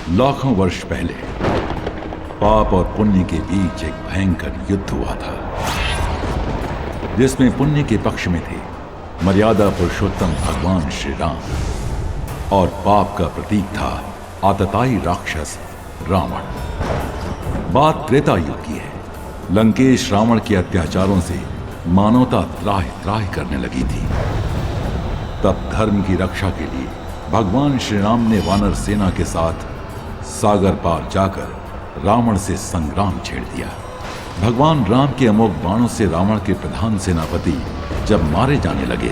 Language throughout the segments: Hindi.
लाखों वर्ष पहले पाप और पुण्य के बीच एक भयंकर युद्ध हुआ था, जिसमें पुण्य के पक्ष में थे मर्यादा पुरुषोत्तम भगवान श्री राम और पाप का प्रतीक था आतताई राक्षस रावण। बात त्रेता युग की है। लंकेश रावण के अत्याचारों से मानवता त्राहि त्राहि करने लगी थी। तब धर्म की रक्षा के लिए भगवान श्री राम ने वानर सेना के साथ सागर पार जाकर रावण से संग्राम छेड़ दिया। भगवान राम के अमोघ बाणों से रावण के प्रधान सेनापति जब मारे जाने लगे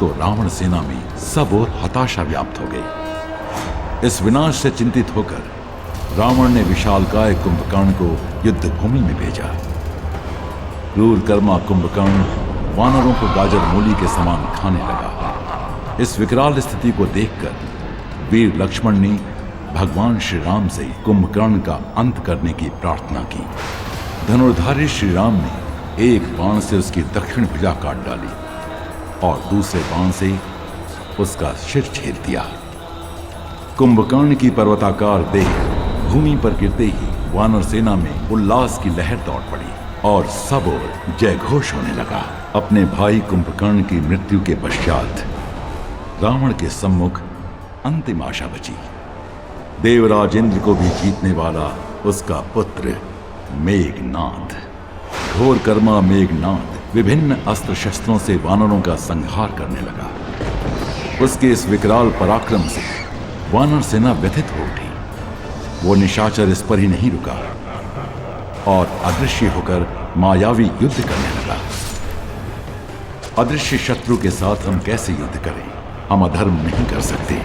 तो रावण सेना में सब ओर हताशा व्याप्त हो गई। इस विनाश से चिंतित होकर रावण ने विशालकाय कुंभकर्ण को युद्ध भूमि में भेजा। क्रूर कर्मा कुंभकर्ण वानरों को गाजर मूली के समान खाने लगा। इस विकराल स्थिति को देखकर वीर लक्ष्मण ने भगवान श्री राम से कुंभकर्ण का अंत करने की प्रार्थना की। धनुर्धारी श्री राम ने एक बाण से उसकी दक्षिण भुजा काट डाली और दूसरे बाण से उसका सिर छेद दिया। कुंभकर्ण की पर्वताकार देह भूमि पर गिरते ही वानर सेना में उल्लास की लहर दौड़ पड़ी और सब ओर जय घोष होने लगा। अपने भाई कुंभकर्ण की मृत्यु के पश्चात रावण के सम्मुख अंतिम आशा बची। देवराज इंद्र को भी जीतने वाला उसका पुत्र मेघनाद। घोर कर्मा मेघनाद विभिन्न अस्त्र शस्त्रों से वानरों का संहार करने लगा। उसके इस विकराल पराक्रम से वानर सेना व्यथित हो उठी। वो निशाचर इस पर ही नहीं रुका और अदृश्य होकर मायावी युद्ध करने लगा। अदृश्य शत्रु के साथ हम कैसे युद्ध करें? हम अधर्म नहीं कर सकते।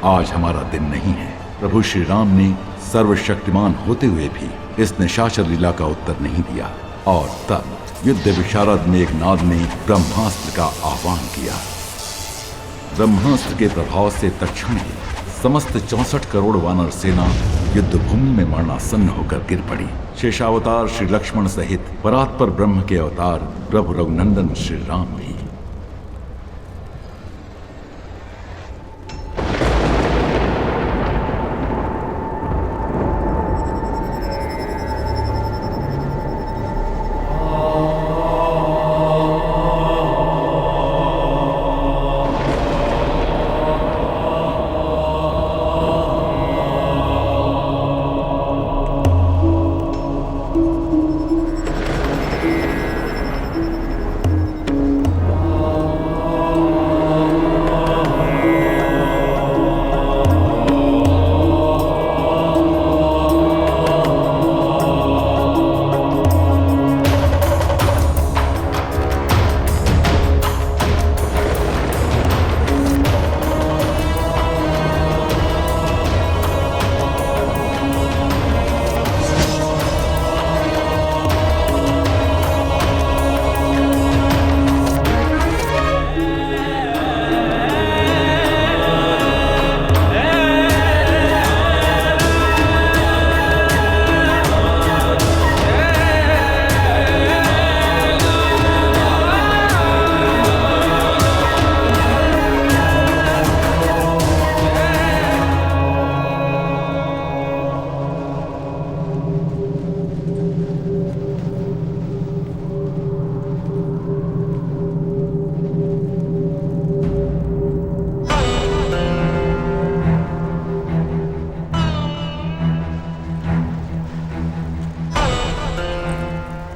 आज हमारा दिन नहीं है। प्रभु श्री राम ने सर्वशक्तिमान होते हुए भी इस निशाचर लीला का उत्तर नहीं दिया और तब युद्ध विशारद मेघनाद ने ब्रह्मास्त्र का आह्वान किया। ब्रह्मास्त्र के प्रभाव से तत्क्षण ही समस्त 64 करोड़ वानर सेना युद्ध भूमि में मरणासन्न होकर गिर पड़ी। शेषावतार श्री लक्ष्मण सहित परात्पर ब्रह्म के अवतार प्रभु रघुनंदन श्री राम भी।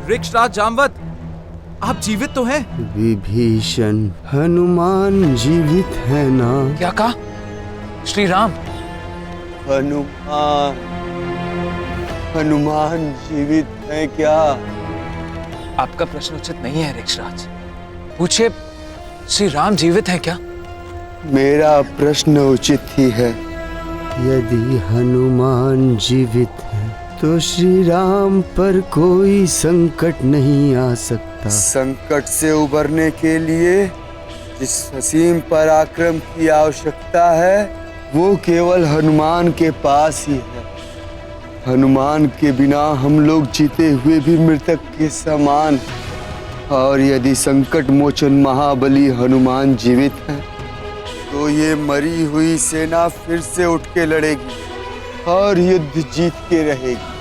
वृक्षराज जामवत, आप जीवित तो हैं? विभीषण, हनुमान जीवित है ना? क्या कहा? श्री राम? हनुमान जीवित है क्या? आपका प्रश्न उचित नहीं है वृक्षराज। पूछिए, श्री राम जीवित है क्या? मेरा प्रश्न उचित ही है। यदि हनुमान जीवित है तो श्री राम पर कोई संकट नहीं आ सकता। संकट से उबरने के लिए जिस असीम पराक्रम की आवश्यकता है वो केवल हनुमान के पास ही है। हनुमान के बिना हम लोग जीते हुए भी मृतक के समान। और यदि संकट मोचन महाबली हनुमान जीवित है तो ये मरी हुई सेना फिर से उठ के लड़ेगी और युद्ध जीत के रहेगी।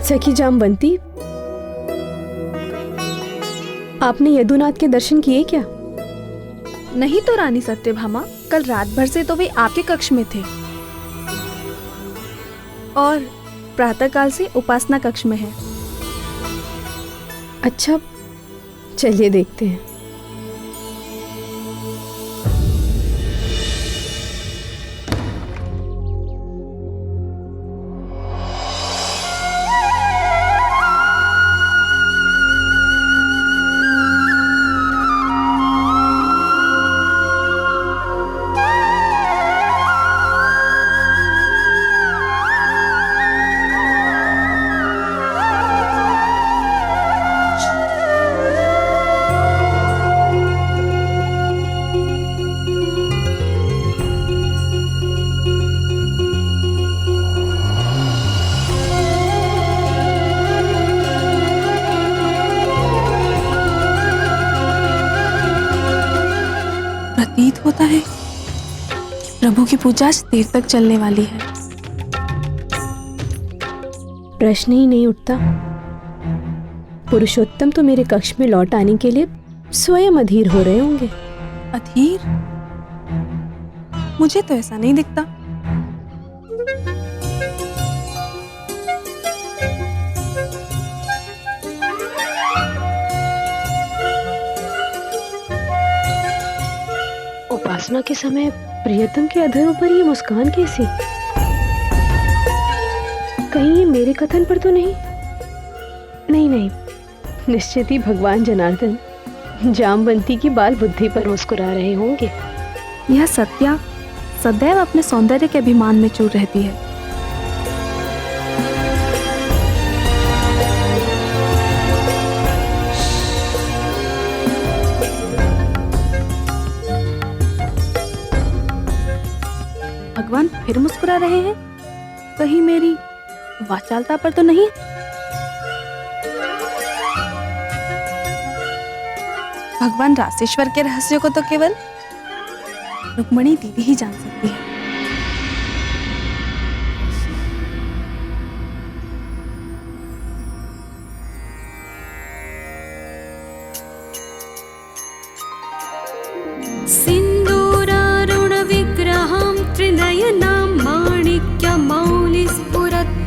सखी जामवंती, आपने यदुनाथ के दर्शन किए क्या? नहीं तो रानी सत्यभामा, कल रात भर से तो वे आपके कक्ष में थे और प्रातःकाल से उपासना कक्ष में है। अच्छा, चलिए देखते हैं। प्रतीत होता है प्रभु की पूजा आज देर तक चलने वाली है। प्रश्न ही नहीं उठता। पुरुषोत्तम तो मेरे कक्ष में लौट आने के लिए स्वयं अधीर हो रहे होंगे। अधीर? मुझे तो ऐसा नहीं दिखता। उपासना के समय प्रियतम के अधरों पर ये मुस्कान कैसी? कहीं ये मेरे कथन पर तो नहीं? नहीं नहीं, निश्चित ही भगवान जनार्दन जामवंती की बाल बुद्धि पर मुस्कुरा रहे होंगे। यह सत्या सदैव अपने सौंदर्य के अभिमान में चूर रहती है। भगवान फिर मुस्कुरा रहे हैं, कहीं मेरी वाचालता पर तो नहीं? भगवान रासेश्वर के रहस्यों को तो केवल रुक्मणी दीदी ही जान सकती है। सिन्दूरारुणविग्रहां त्रिनयनां माणिक्यमौलिस्फुरत्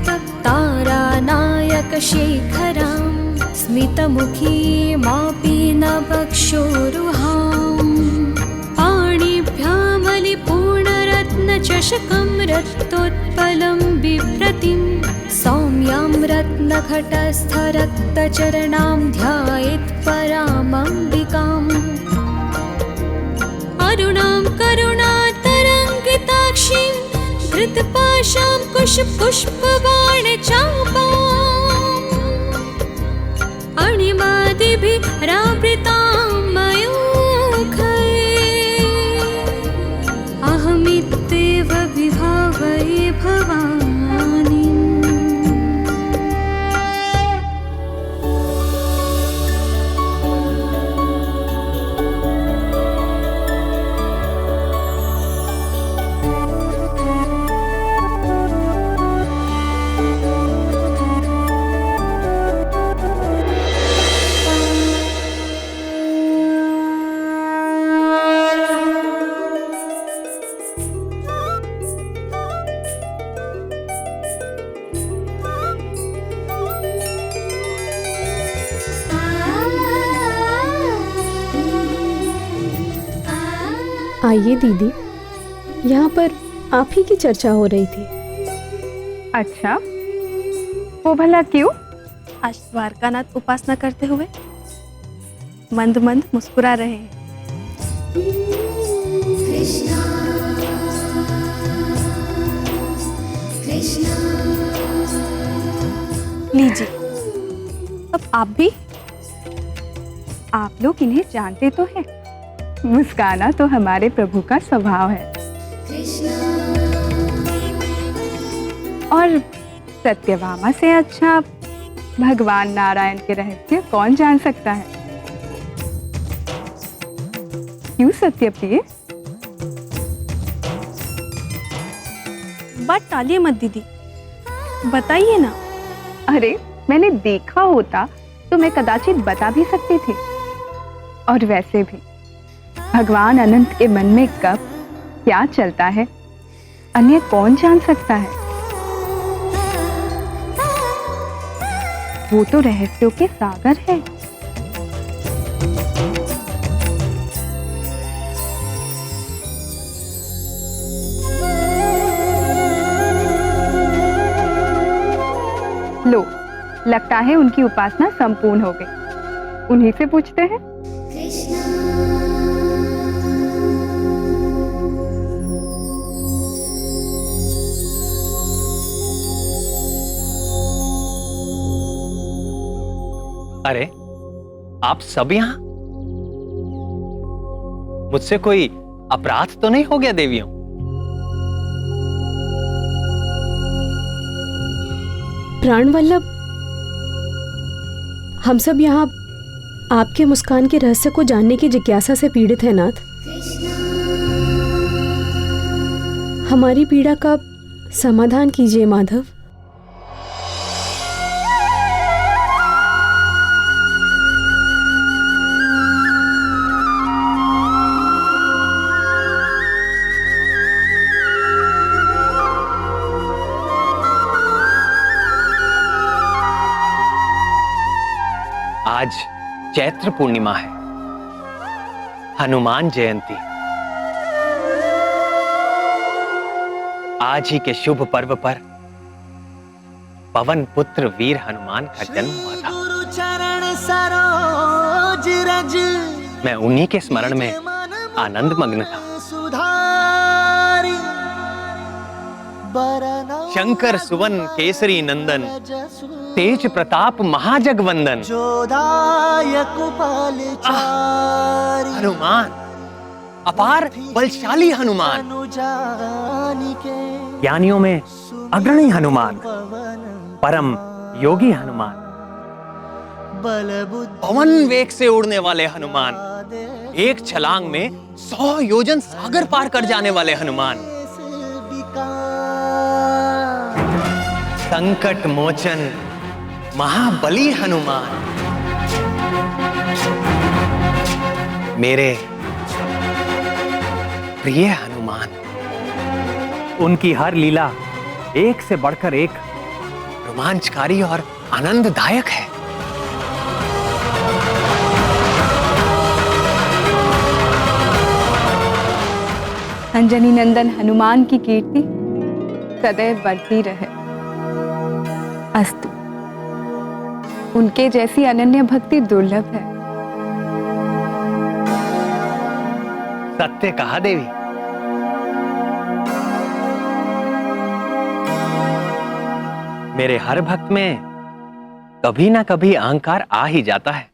तारानायकशेखरां स्मितमुखीमापि नवक्षोरुहाम् पाणिभ्यामलिपूर्णरत्नचषकं रक्तोत्पलं बिभ्रतिं सौम्यां रत्नघटस्थरक्तचरणां ध्यायेत् परामम्बिकाम् अरुणां करुणातरङ्गिताक्षीं धृतपाशां कुशपुष्पबाणचापाम् अणिमादिभिरावृतां मयूखैः अहमित्येव विभावये भवानीम्। आइए दीदी, यहाँ पर आप ही की चर्चा हो रही थी। अच्छा, वो भला क्यों? आज द्वारकानाथ उपासना करते हुए मंद मंद मुस्कुरा रहे हैं। लीजिए, अब आप भी। आप लोग इन्हें जानते तो हैं, मुस्काना तो हमारे प्रभु का स्वभाव है। और सत्यभामा से अच्छा भगवान नारायण के रहस्य कौन जान सकता है? क्यों सत्यप्रिय? बात टालिए मत दीदी, बताइए ना। अरे, मैंने देखा होता तो मैं कदाचित बता भी सकती थी। और वैसे भी भगवान अनंत के मन में कब क्या चलता है, अन्य कौन जान सकता है? वो तो रहस्यों के सागर है। लो, लगता है उनकी उपासना संपूर्ण हो गई। उन्हीं से पूछते हैं। अरे, आप सब यहाँ? मुझसे कोई अपराध तो नहीं हो गया देवियों? प्राणवल्लभ, हम सब यहाँ आपके मुस्कान के रहस्य को जानने की जिज्ञासा से पीड़ित हैं नाथ। हमारी पीड़ा का समाधान कीजिए माधव। आज चैत्र पूर्णिमा है, हनुमान जयंती। आज ही के शुभ पर्व पर पवन पुत्र वीर हनुमान का जन्म हुआ था। मैं उन्हीं के स्मरण में आनंद मग्न था। शंकर सुवन केसरी नंदन, तेज प्रताप महाजगवंदन। हनुमान, अपार बलशाली हनुमान, ज्ञानियों में अग्रणी हनुमान, परम योगी हनुमान, पवन वेग से उड़ने वाले हनुमान, एक छलांग में 100 योजन सागर पार कर जाने वाले हनुमान, संकट मोचन महाबली हनुमान, प्रिय हनुमान। उनकी हर लीला एक से बढ़कर एक रोमांचकारी और आनंददायक है। अंजनी नंदन हनुमान की कीर्ति सदैव बढ़ती रहे। अस्तु। उनके जैसी अनन्य भक्ति दुर्लभ है। सत्य कहा देवी। मेरे हर भक्त में कभी ना कभी अहंकार आ ही जाता है,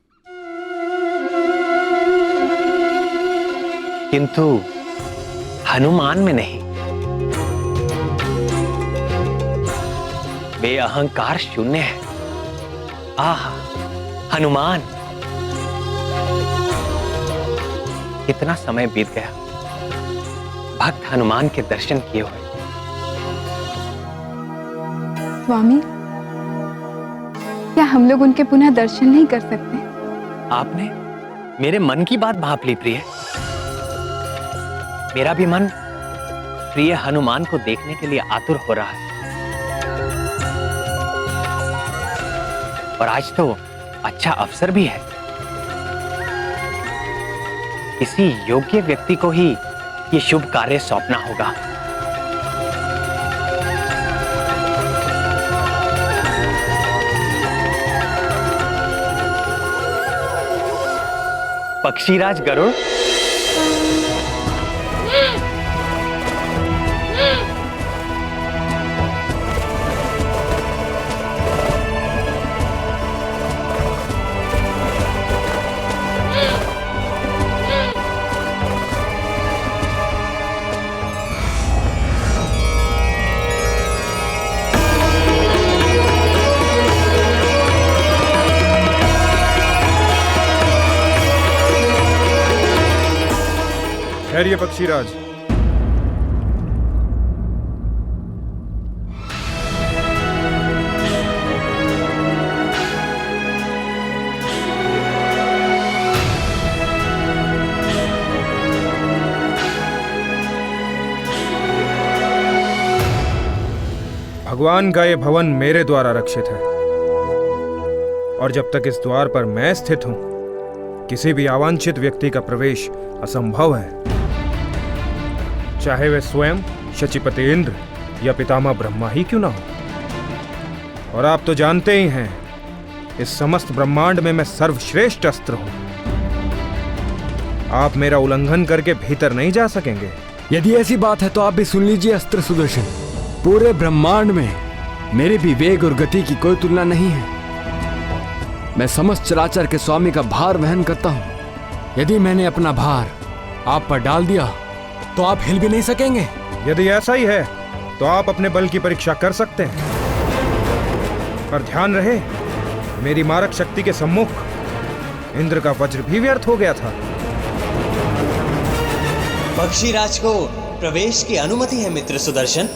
किंतु हनुमान में नहीं। वे अहंकार शून्य है। आहा, हनुमान! कितना समय बीत गया भक्त हनुमान के दर्शन किए हुए। स्वामी, क्या हम लोग उनके पुनः दर्शन नहीं कर सकते? आपने मेरे मन की बात भाप ली प्रिय। मेरा भी मन प्रिय हनुमान को देखने के लिए आतुर हो रहा है। और आज तो अच्छा अवसर भी है। किसी योग्य व्यक्ति को ही ये शुभ कार्य सौंपना होगा। पक्षीराज गरुड़, ठहरिए पक्षीराज। भगवान का ये भवन मेरे द्वारा रक्षित है, और जब तक इस द्वार पर मैं स्थित हूं, किसी भी अवांछित व्यक्ति का प्रवेश असंभव है, चाहे वे स्वयं शचीपति इंद्र या पितामह ब्रह्मा ही क्यों ना हो। और आप तो जानते ही हैं, इस समस्त ब्रह्मांड में मैं सर्वश्रेष्ठ अस्त्र हूं। आप मेरा उल्लंघन करके भीतर नहीं जा सकेंगे। यदि ऐसी बात है तो आप भी सुन लीजिए अस्त्र सुदर्शन। पूरे ब्रह्मांड में मेरे भी वेग और गति की कोई तुलना नहीं है। मैं समस्त चराचर के स्वामी का भार वहन करता हूं। यदि मैंने अपना भार आप पर डाल दिया तो आप हिल भी नहीं सकेंगे। यदि ऐसा ही है तो आप अपने बल की परीक्षा कर सकते हैं, पर ध्यान रहे, मेरी मारक शक्ति के सम्मुख इंद्र का वज्र भी व्यर्थ हो गया था। पक्षीराज को प्रवेश की अनुमति है मित्र सुदर्शन।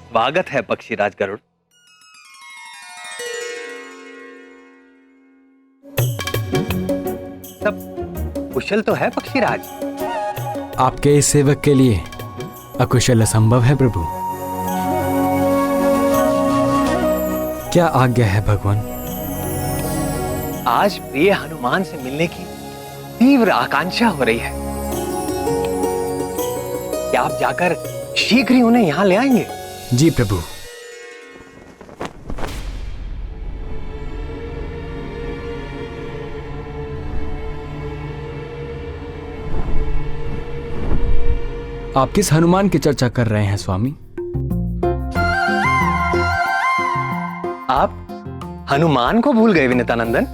स्वागत है पक्षीराज गरुड़। सब कुशल तो है पक्षीराज? आपके इस सेवक के लिए अकुशल असंभव है प्रभु। क्या आज्ञा है भगवान? आज प्रिय हनुमान से मिलने की तीव्र आकांक्षा हो रही है। क्या आप जाकर शीघ्र ही उन्हें यहां ले आएंगे? जी प्रभु। आप किस हनुमान की चर्चा कर रहे हैं स्वामी? आप हनुमान को भूल गए विनीतानंदन?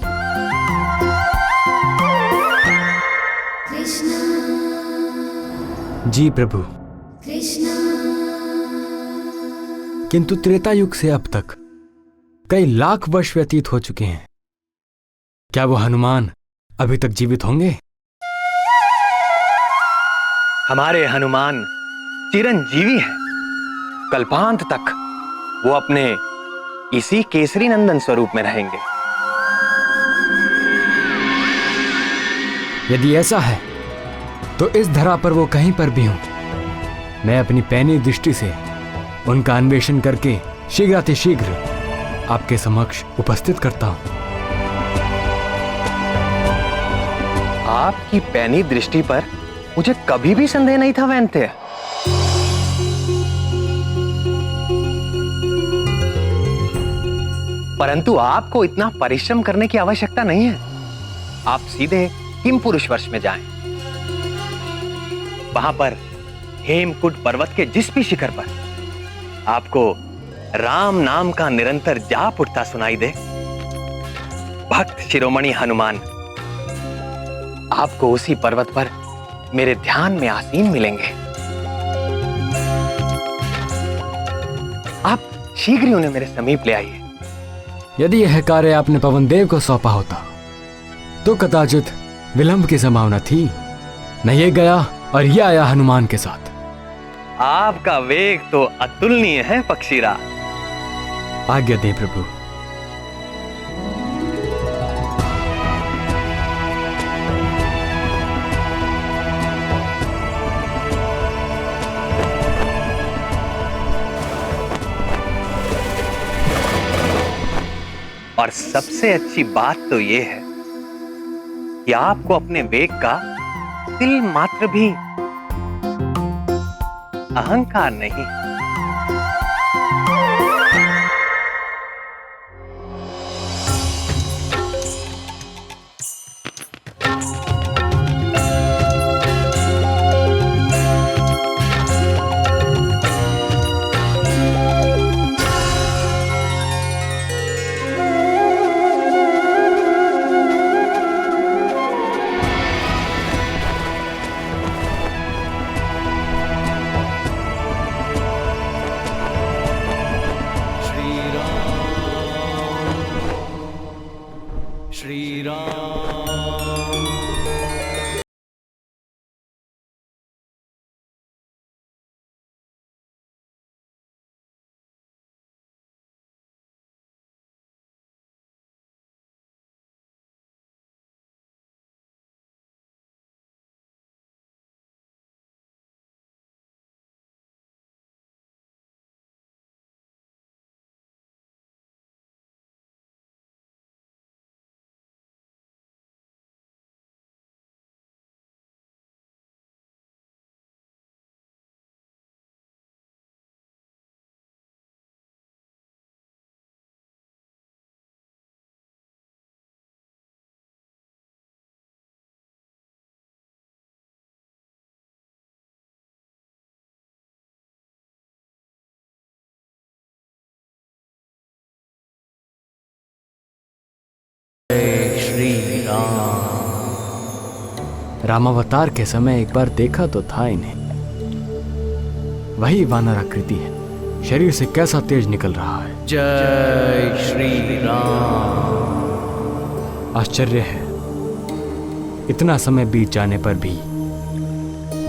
जी प्रभु। किंतु त्रेता युग से अब तक कई लाख वर्ष व्यतीत हो चुके हैं। क्या वो हनुमान अभी तक जीवित होंगे? हमारे हनुमान चिरंजीवी हैं। कल्पांत तक वो अपने इसी केसरी नंदन स्वरूप में रहेंगे। यदि ऐसा है तो इस धरा पर वो कहीं पर भी हों, मैं अपनी पैनी दृष्टि से उनका अन्वेषण करके शीघ्रातिशीघ्र आपके समक्ष उपस्थित करता हूं। आपकी पैनी दृष्टि पर मुझे कभी भी संदेह नहीं था वैन्य। परंतु आपको इतना परिश्रम करने की आवश्यकता नहीं है। आप सीधे हिमपुरुष वर्ष में जाएं। वहां पर हेमकुट पर्वत के जिस भी शिखर पर आपको राम नाम का निरंतर जाप उठता सुनाई दे, भक्त शिरोमणि हनुमान आपको उसी पर्वत पर मेरे ध्यान में आसीन मिलेंगे। आप शीघ्र ही उन्हें मेरे समीप ले आइए। यदि यह कार्य आपने पवन देव को सौंपा होता तो कदाचित विलंब की संभावना थी। न ये गया और ये आया हनुमान के साथ। आपका वेग तो अतुलनीय है पक्षीराज। आज्ञा दे प्रभु। और सबसे अच्छी बात तो यह है कि आपको अपने वेग का तिल मात्र भी अहंकार नहीं। रामावतार के समय एक बार देखा तो था इन्हें। वही वानर आकृति है, शरीर से कैसा तेज निकल रहा है। जय श्री राम। आश्चर्य है, इतना समय बीत जाने पर भी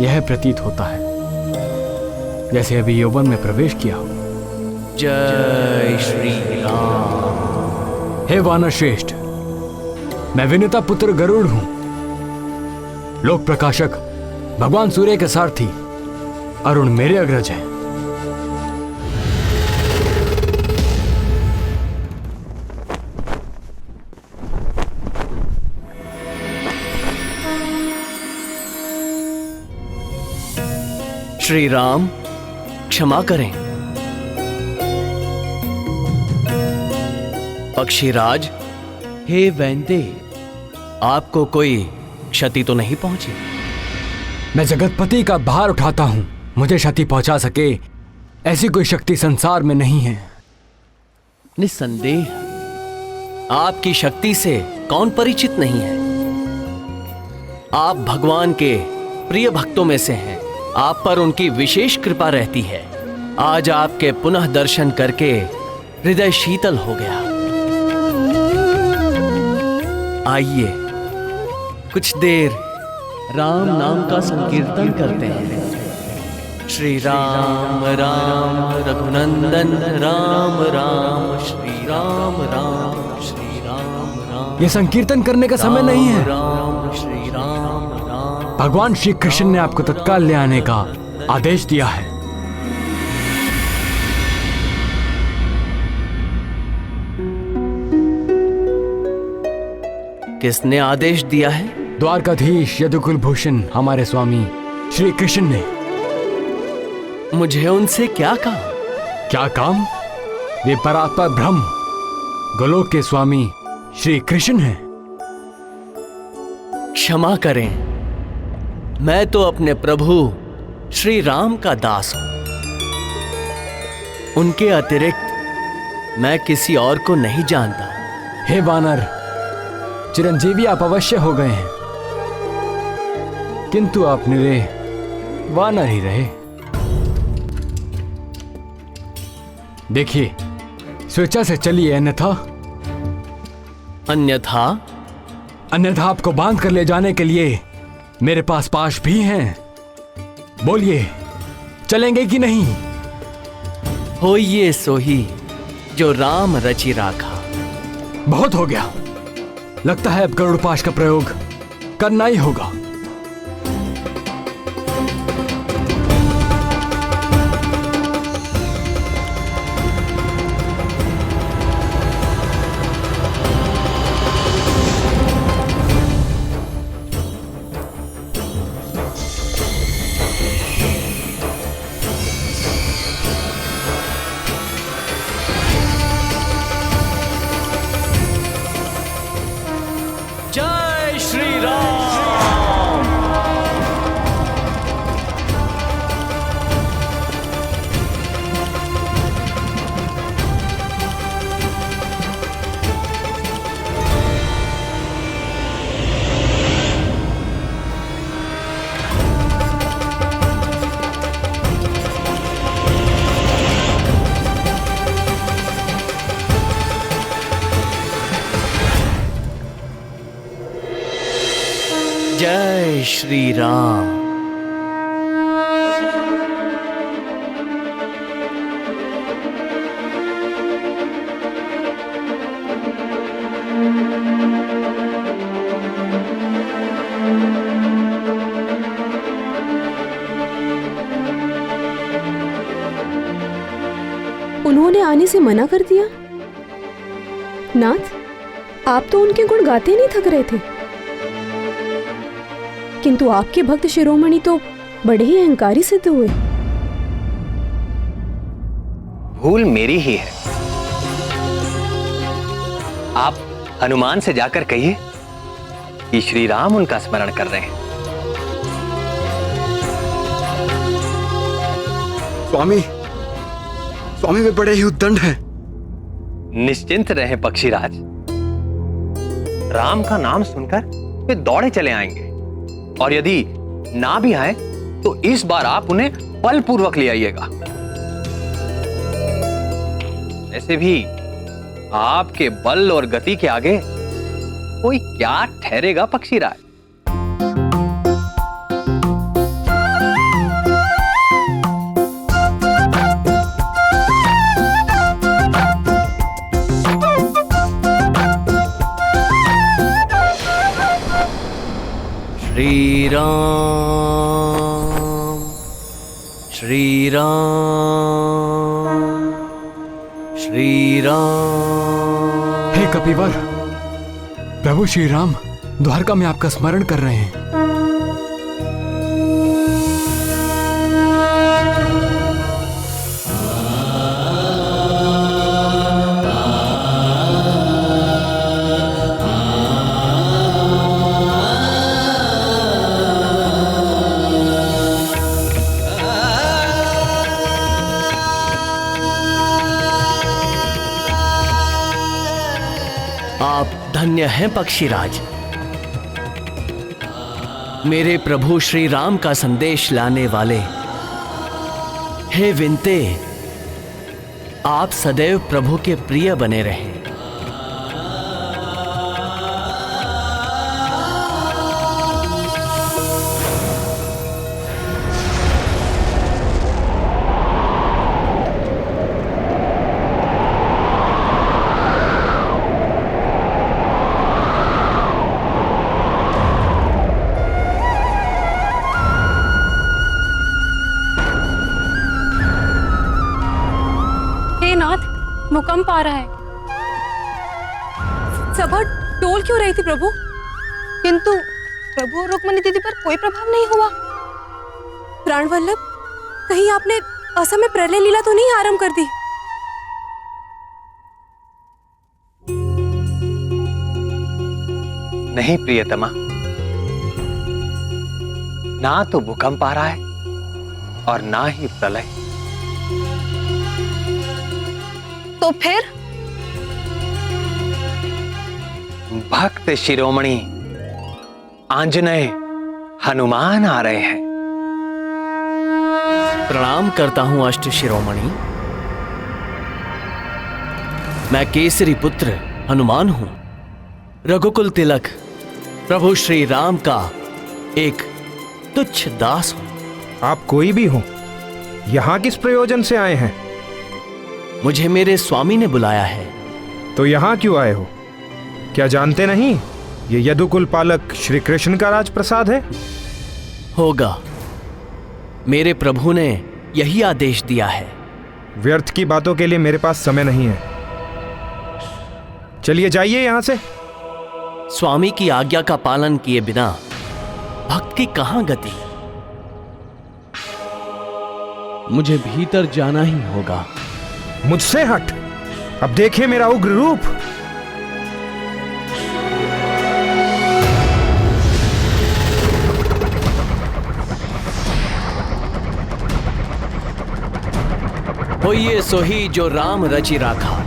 यह प्रतीत होता है जैसे अभी यौवन में प्रवेश किया हो। जय श्री राम। हे वानर श्रेष्ठ, मैं विनुता पुत्र गरुड़ हूं, लोक प्रकाशक भगवान सूर्य के सारथी अरुण मेरे अग्रज हैं। श्री राम, क्षमा करें। पक्षीराज, हे वैन्य, आपको कोई क्षति तो नहीं पहुंची? मैं जगतपति का भार उठाता हूं, मुझे क्षति पहुंचा सके ऐसी कोई शक्ति संसार में नहीं है। निस्संदेह आपकी शक्ति से कौन परिचित नहीं है। आप भगवान के प्रिय भक्तों में से हैं, आप पर उनकी विशेष कृपा रहती है। आज आपके पुनः दर्शन करके हृदय शीतल हो गया। आइए कुछ देर राम नाम का संकीर्तन करते हैं। श्री राम राम रघुनंदन राम राम, श्री राम राम श्री राम राम। ये संकीर्तन करने का समय नहीं है। राम श्री राम राम। भगवान श्री कृष्ण ने आपको तत्काल ले आने का आदेश दिया है। किसने आदेश दिया है? द्वारकाधीश यदुकुल भूषण हमारे स्वामी श्री कृष्ण ने। मुझे उनसे क्या काम? क्या काम? वे परात्पर ब्रह्म गोलोक के स्वामी श्री कृष्ण हैं। क्षमा करें, मैं तो अपने प्रभु श्री राम का दास हूं। उनके अतिरिक्त मैं किसी और को नहीं जानता। हे वानर, चिरंजीवी आप अवश्य हो गए हैं, किंतु आप निरे वानर ही रहे। देखिए, स्वेच्छा से चलिए, अन्यथा अन्यथा आपको बांध कर ले जाने के लिए मेरे पास पाश भी हैं। बोलिए, चलेंगे कि नहीं? होइए सोही जो राम रचि राखा। बहुत हो गया, लगता है अब गरुड़ पाश का प्रयोग करना ही होगा। जय श्री राम। जय श्री राम। उन्होंने आने से मना कर दिया? नाथ, आप तो उनके गुण गाते नहीं थक रहे थे, किंतु आपके भक्त शिरोमणि तो बड़े ही अहंकारी सिद्ध हुए। भूल मेरी ही है। आप हनुमान से जाकर कहिए कि श्री राम उनका स्मरण कर रहे हैं। स्वामी वे बड़े ही उद्दंड हैं। निश्चिंत रहें पक्षीराज, राम का नाम सुनकर वे दौड़े चले आएंगे, और यदि ना भी आए तो इस बार आप उन्हें बलपूर्वक ले आइएगा। ऐसे भी आपके बल और गति के आगे कोई क्या ठहरेगा पक्षीराज। श्री राम श्री राम श्री राम। हे कपिवर, प्रभु श्री राम द्वारका में आपका स्मरण कर रहे हैं। आप धन्य हैं पक्षीराज। मेरे प्रभु श्री राम का संदेश लाने वाले हे विनते, आप सदैव प्रभु के प्रिय बने रहें। भूकंप आ रहा है। सभा डोल क्यों रही थी प्रभु? किंतु प्रभु और रुक्मणी दीदी पर कोई प्रभाव नहीं हुआ। प्राणवल्लभ, कहीं आपने असमय प्रलय लीला तो नहीं आरंभ कर दी? नहीं प्रियतमा, ना तो भूकंप आ रहा है और ना ही प्रलय। तो फिर? भक्त शिरोमणि आंजनेय हनुमान आ रहे हैं। प्रणाम करता हूं अष्ट शिरोमणि। मैं केसरी पुत्र हनुमान हूं, रघुकुल तिलक प्रभु श्री राम का एक तुच्छ दास हूं। आप कोई भी हो, यहां किस प्रयोजन से आए हैं? मुझे मेरे स्वामी ने बुलाया है। तो यहां क्यों आए हो? क्या जानते नहीं ये यदुकुल पालक श्री कृष्ण का राजप्रसाद है? होगा, मेरे प्रभु ने यही आदेश दिया है। व्यर्थ की बातों के लिए मेरे पास समय नहीं है। चलिए जाइए यहां से। स्वामी की आज्ञा का पालन किए बिना भक्त की कहां गति? मुझे भीतर जाना ही होगा। मुझसे हट। अब देखिए मेरा उग्र रूप। होइए सोही जो राम रचि राखा।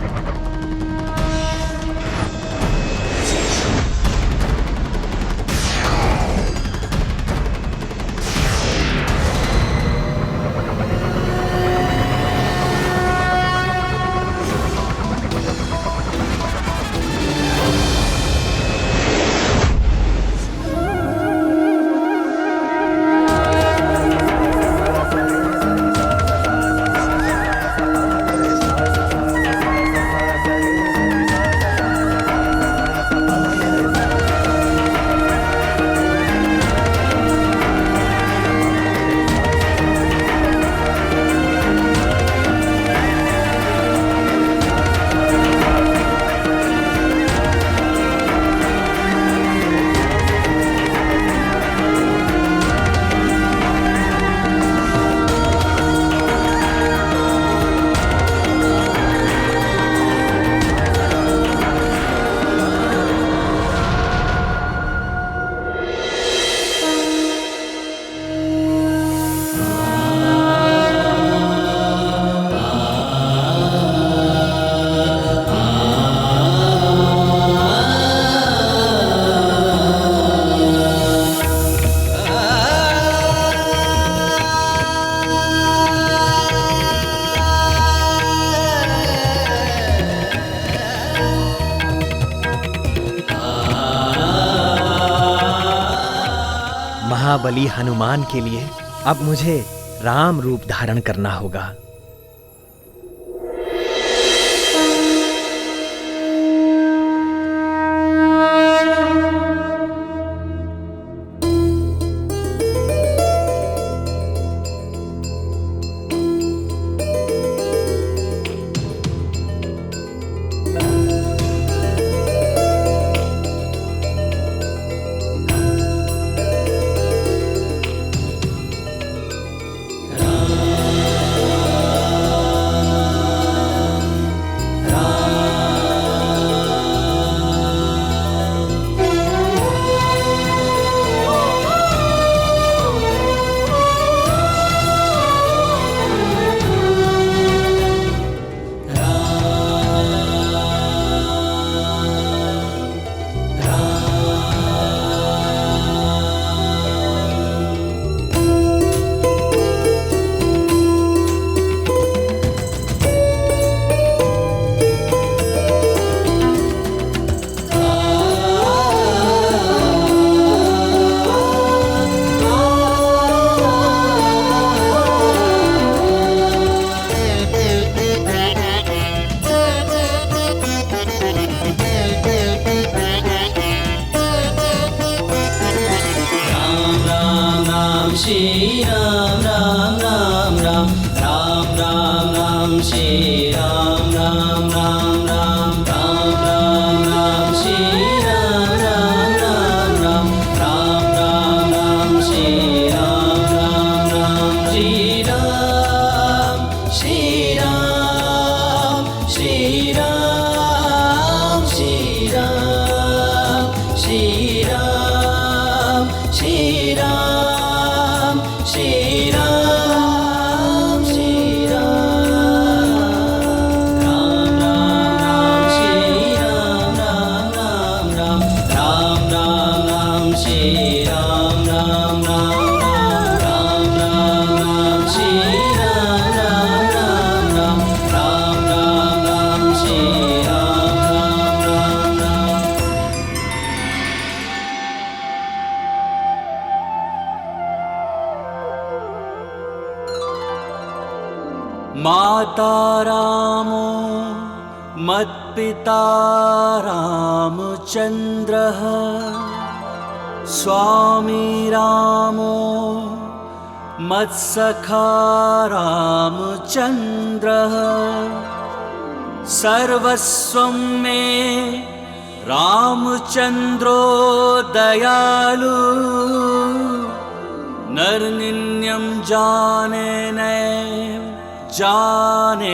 महाबली हनुमान के लिए अब मुझे राम रूप धारण करना होगा। श्री राम राम राम राम राम राम राम श्री राम राम राम माता रामो मत्पिता रामचन्द्रः स्वामी रामो मत्सखा रामचन्द्रः सर्वस्वं मे रामचन्द्रो दयालु नरनिन्यं जाने न जाने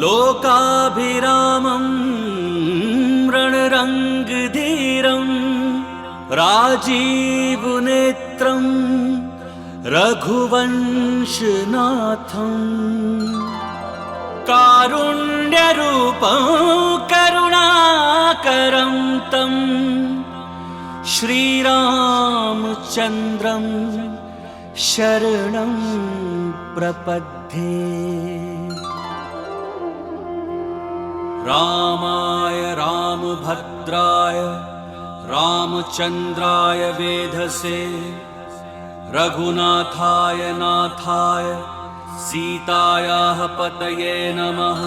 लोकाभिरामं रणरङ्गधीरं राजीवनेत्रं रघुवंशनाथं कारुण्यरूपं करुणाकरं तं श्रीरामचन्द्रं शरणं प्रपद्ये। रामाय रामभद्राय रामचन्द्राय वेधसे रघुनाथाय नाथाय सीतायाः पतये नमः।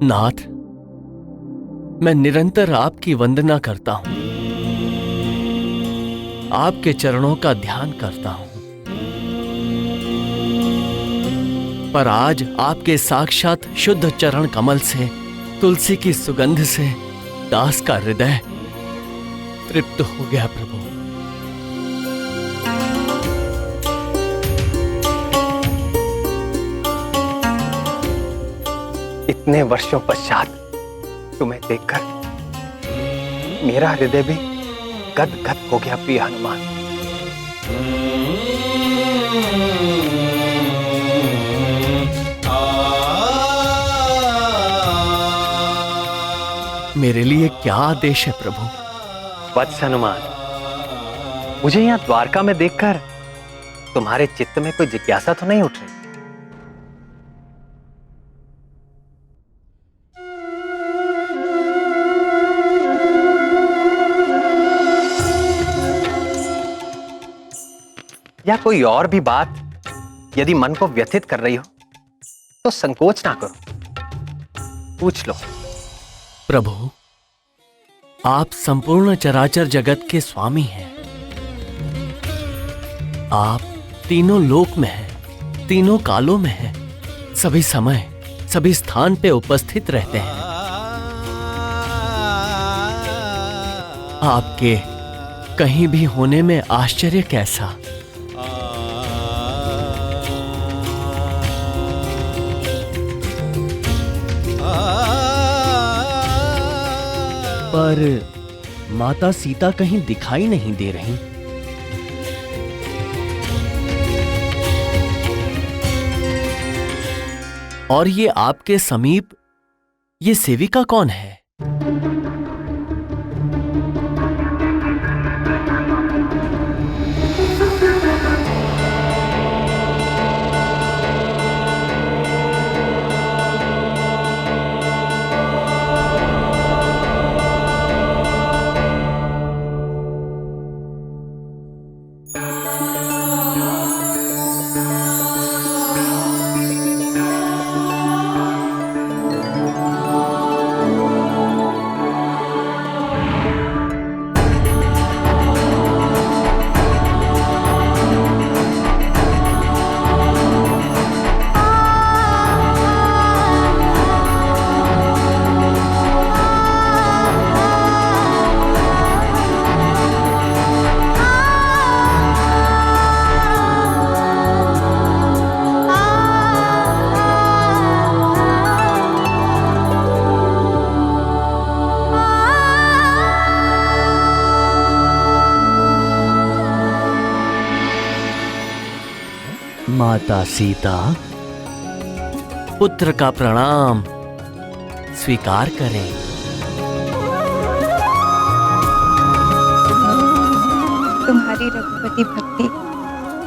नाथ, मैं निरंतर आपकी वंदना करता हूं, आपके चरणों का ध्यान करता हूं, पर आज आपके साक्षात शुद्ध चरण कमल से, तुलसी की सुगंध से दास का हृदय तृप्त हो गया प्रभु। इतने वर्षों पश्चात तुम्हें देखकर मेरा हृदय भी गदगद हो गया प्रिय हनुमान। मेरे लिए क्या आदेश है प्रभु? वत्स हनुमान, मुझे यहाँ द्वारका में देखकर तुम्हारे चित्त में कोई जिज्ञासा तो नहीं उठ रही? या कोई और भी बात यदि मन को व्यथित कर रही हो तो संकोच ना करो, पूछ लो। प्रभु, आप संपूर्ण चराचर जगत के स्वामी हैं। आप तीनों लोक में हैं, तीनों कालों में हैं, सभी समय सभी स्थान पे उपस्थित रहते हैं। आपके कहीं भी होने में आश्चर्य कैसा? पर माता सीता कहीं दिखाई नहीं दे रही। और ये आपके समीप ये सेविका कौन है? माता सीता, पुत्र का प्रणाम स्वीकार करें। तुम्हारी रघुपति भक्ति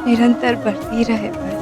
निरंतर बढ़ती रहे बस।